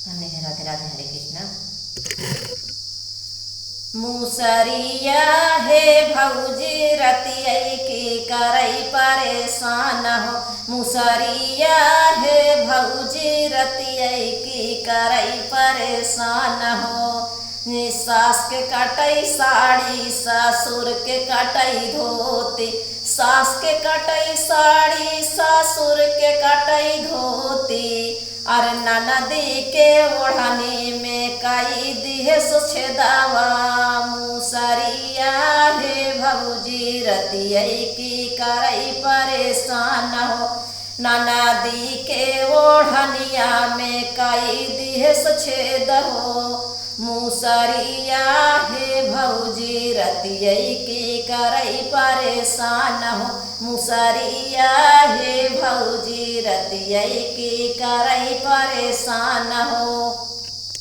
राधे राधे, हरे कृष्णा। मूसरिया हे भौजी रतियै की करई परेशान हो। मूसरिया हे भौजी रतियै की करई परेशान हो। सास के कटई साड़ी ससुर के कटई धोती। सास के कटई साड़ी ससुर के कटई धोती। अरे ननदी के ओढ़नी में कई दिहे सुछेदावा। मूसरिया हे भौजी रतियै की करई परेशान हो। ननदी के ओढ़निया में कई दिहे सुछेद हो। मूसरिया हे भौजी रतियै की करई परेशान हो। मूसरिया हे भौजी रतियै की करई परेशान हो।